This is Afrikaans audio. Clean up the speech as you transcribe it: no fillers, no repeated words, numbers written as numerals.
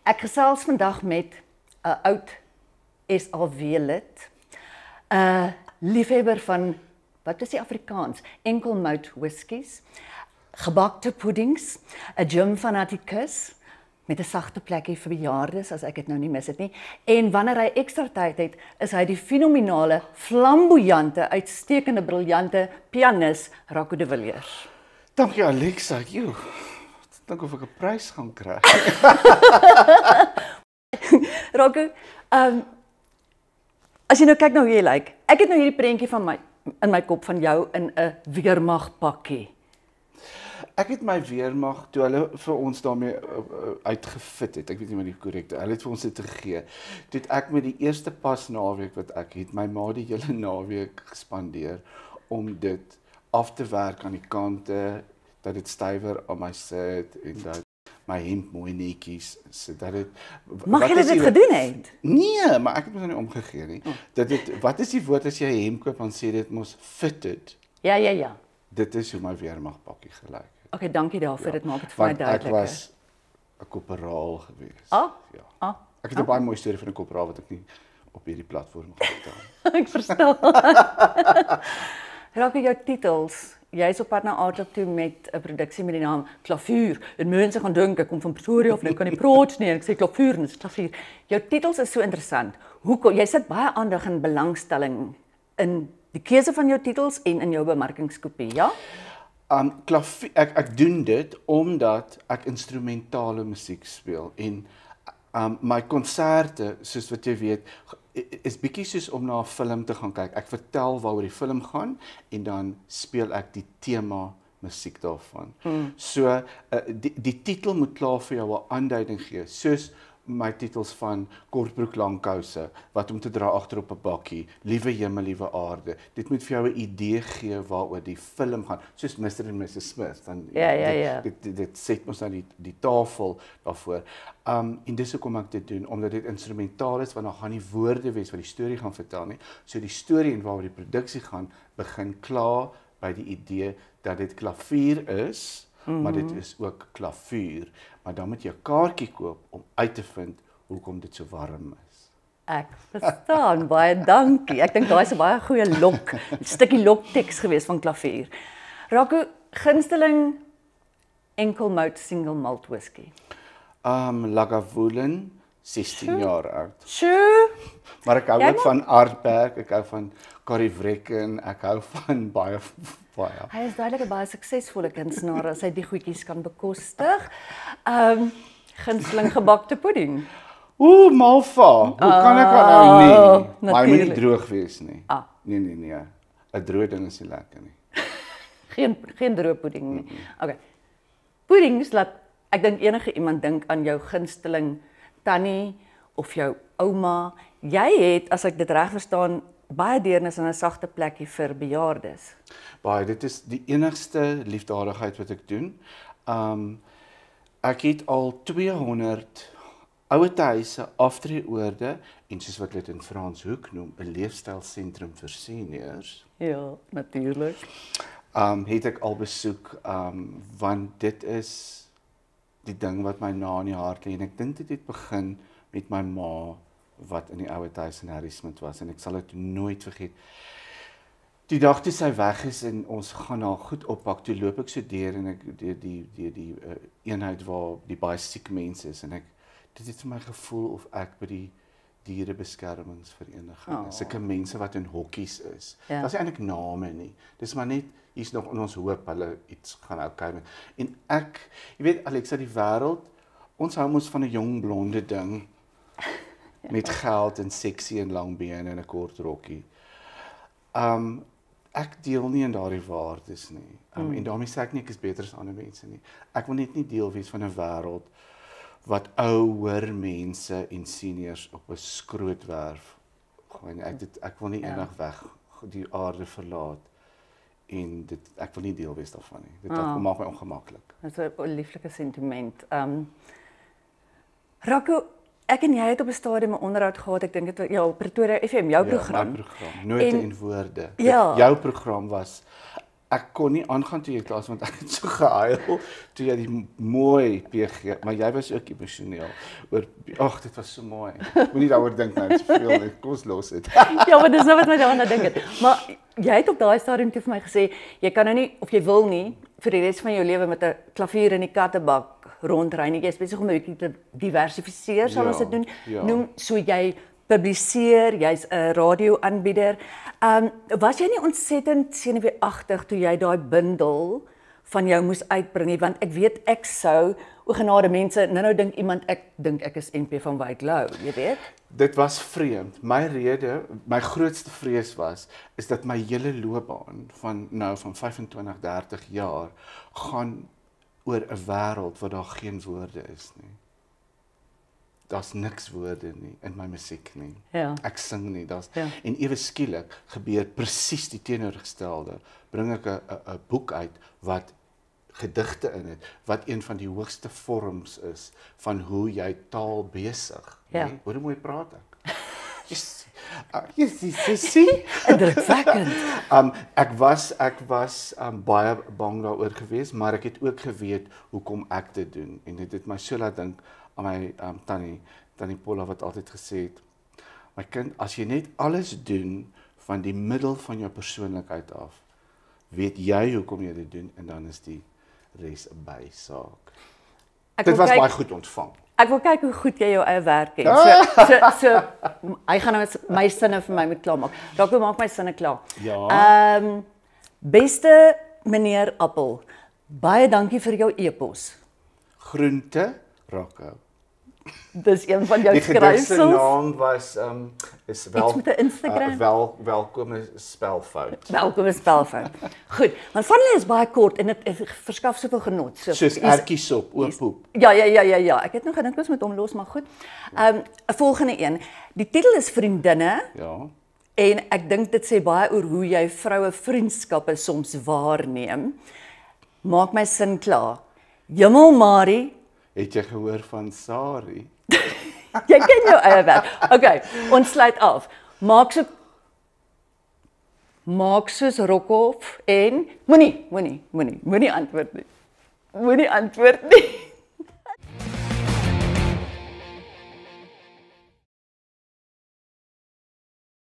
Ek gesels vandag met 'n oud SAW-lid, 'n liefhebber van, wat is die Afrikaans? Enkelmout whiskies, gebakte puddings, 'n gym-fanatikus met 'n sagte plekkie vir bejaardes, as ek dit nou nie mis het nie. En wanneer hy ekstra tyd het, is hy die fenominale, flamboyante, uitstekende, briljante pianis Rocco de Villiers. Dankie Alexa, ek dink of ek 'n prys gaan kry. Rocco, as jy nou kyk hoe jy lyk, ek het nou hierdie prentjie van in my kop van jou in 'n weermagpakkie. Ek het my weermag toe hulle vir ons daarmee uitgefit het. Ek weet nie meer die korrekte. Hulle het vir ons dit gegee. Toe het ek met die eerste pas naweek wat ek het, my ma die hele naweek gespandeer om dit af te werk aan die kante, dat dit stywer aan my sit en dat my hemp mooi netjies sit. Dat dit Mag jy dit gedoen het? Nee, maar ek het mos nou nie omgegee nie. Dat dit wat is die woord as jy 'n hemp koop dan sê dit mos fitted. Ja. Dit is hoe my weermagpakkie gelyk het. Okay, dankie daarvoor. Dit maak dit vir my duideliker. Ek was 'n korporaal geweest. Ja. Ek het 'n baie mooi storie van 'n korporaal wat ek nie op hierdie platform gaan vertel. Ek verstaan. Raak jou titels. Jy's op pad na Aardklop toe met 'n produksie met die naam Klavuur. En mense gaan dink ek kom van Pretoria of ek kan nie praat nie en ek sê klavuur en dit is klavuur. Jou titels is so interessant. Hoekom jy sit baie aandag en belangstelling in die keuse van jou titels en in jou bemarkingskopie, ja? Klavier, ek doen dit omdat ek instrumentale musiek speel en my konserte, soos wat jy weet, is bietjie soos om na 'n film te gaan kyk. Ek vertel waaroor die film gaan en dan speel ek die tema musiek daarvan. So die titel moet klaar vir jou 'n aanduiding gee, soos my titels van Kortbroek Langkouse, wat om te dra agter op 'n bakkie, Liewe Hemel, Liewe Aarde. Dit moet vir jou 'n idee gee waaroor die film gaan, soos Mr. and Mrs. Smith. Dan Ja. Dit set ons nou die tafel daarvoor. En dis hoekom ek dit doen, omdat dit instrumentaal is, want dan gaan nie woorde wees wat die storie gaan vertel nie. So die storie en waaroor die produksie gaan, begin klaar by die idee dat dit klavier is, maar dit is ook klavuur. Maar dan moet jy 'n kaartjie koop om uit te vind hoekom dit so warm is. Ek verstaan, baie dankie. Ek dink daai is 'n baie goeie lok, 'n stukkie lokteks gewees van klavier. Rocco, gunsteling enkelmout single malt whisky. Lagavulin, 16 jaar oud. Sjoe. Maar ek hou ook van Aardberg, ek hou van Karivrekken, ek hou van baie. Hy is duidelik 'n baie suksesvolle kunstenaar as hy die goedjies kan bekostig. Gunsteling gebakte pudding. Malva. Hoe kan ek nou nie? Maar hy moet nie natuurlijk. droog wees nie. Nee. 'n droë ding is nie lekker nie. Geen droë pudding nie. Okay. Puddings laat ek dink enige iemand dink aan jou gunsteling tannie of jou ouma. Jy het, as ek dit reg verstaan, baie deernis in 'n sagte plekkie vir bejaardes. Baie, dit is die enigste liefdadigheid wat ek doen. Ek het al 200 ouetehuise, aftreeoorde en soos wat dit in Frans Hoek noem, 'n leefstylsentrum vir seniors. Ja, natuurlik. Het ek al besoek, want dit is die ding wat my na in die hart lê en ek dink dit het begin met my ma wat in die ouetehuis in Harrismith was en ek sal dit nooit vergeet. Die dag toe sy weg is en ons gaan haar goed oppak, toe loop ek so deur en ek die eenheid waar die baie siek mense is en dit het vir my gevoel of ek by die dierebeskermingsvereniging is. Sulke mense wat in hokkies is. Ja. Dat is eintlik name nie. Dis maar net hier's nog in ons hoop hulle iets gaan okay met. En ek, jy weet Alexa, die wêreld, ons hou mos van 'n jong blonde ding met geld en seksie en lang bene en 'n kort rokkie. Ek deel nie in daardie waardes nie. En daarmee sê ek nie ek is beter as ander mense nie. Ek wil net nie deel wees van 'n wêreld wat ouer mense en seniors op 'n skrootwerf gooi. Ek wil nie eendag weg die aarde verlaat en ek wil nie deel wees daarvan nie. Dit maak my ongemaklik. Dit is 'n lieflike sentiment. Rocco, ek en jy het op 'n stadium 'n onderhoud gehad, ek dink dit op Pretoria FM, jou program. My program, Note en Woorde. Ja. Jou program was ek kon nie aangaan toe jy klaar was want ek het so gehuil toe jy die mooi PG, maar jy was ook emosioneel oor ag dit was so mooi. Moenie daaroor dink nou, dit is veel net kom ons los dit. Ja, maar dis nou wat my daaraan dink het. Maar jy het op daai stadium toe vir my gesê jy kan nou nie of jy wil nie vir die res van jou lewe met 'n klavier in die kattebak rondry nie. Jy is besig om 'n bietjie te diversifiseer, sal ons dit doen. Noem so jy publiseer, jy's 'n radioaanbieder. Was jy nie ontsettend senuweeagtig toe jy daai bundel van jou moes uitbring nie, want ek weet ek sou ogenade mense nou dink iemand ek dink ek is NP van Wyk Lou, jy weet? Dit was vreemd. My grootste vrees is dat my hele loopbaan van 25, 30 jaar gaan oor 'n wêreld waar daar geen woorde is nie. Daar's niks woorde nie in my musiek nie. Ja. Ek sing nie, en ewe skielik gebeur presies die teenoorgestelde. Bring ek 'n boek uit wat gedigte in het, wat een van die hoogste vorms is van hoe jy taal besig. Ja. Nee? Hoe mooi praat ek? Jy sien? Indrukwekkend. Ek was baie bang daaroor geweest, maar ek het ook geweet hoekom ek dit doen en dit het my so laat dink aan my tannie Paula wat altyd gesê het, my kind, as jy net alles doen van die middel van jou persoonlikheid af, weet jy hoekom jy dit doen en dan is die res 'n bysaak. Dit was baie goed ontvang. Ek wil kyk hoe goed jy jou eie werk het. So hy gaan nou my sinne vir my moet klaarmaak. Dalk maak my sinne klaar. Ja. Beste meneer Appel, baie dankie vir jou e-pos. Groente Rocco. Dis een van jou Die gedig se skryfsels. naam was is wel Iets met 'n Instagram. welkome spelfout. Welkome spelfout. Goed, want van hulle is baie kort en dit verskaf soveel genot. Soos ertjiesop, ooppoep. Ja. Ek het nog gedink ons moet hom los, maar goed. 'n Volgende een. Die titel is Vriendinne. Ja. En ek dink dit sê baie oor hoe jy vroue vriendskappe soms waarneem. Maak my sin klaar. Jemmel Marie, Het jy gehoor van Sari? jy ken jou eie werk. Okay, ons sluit af. Maak soos Rokhoff en moenie antwoord nie. Moenie antwoord nie.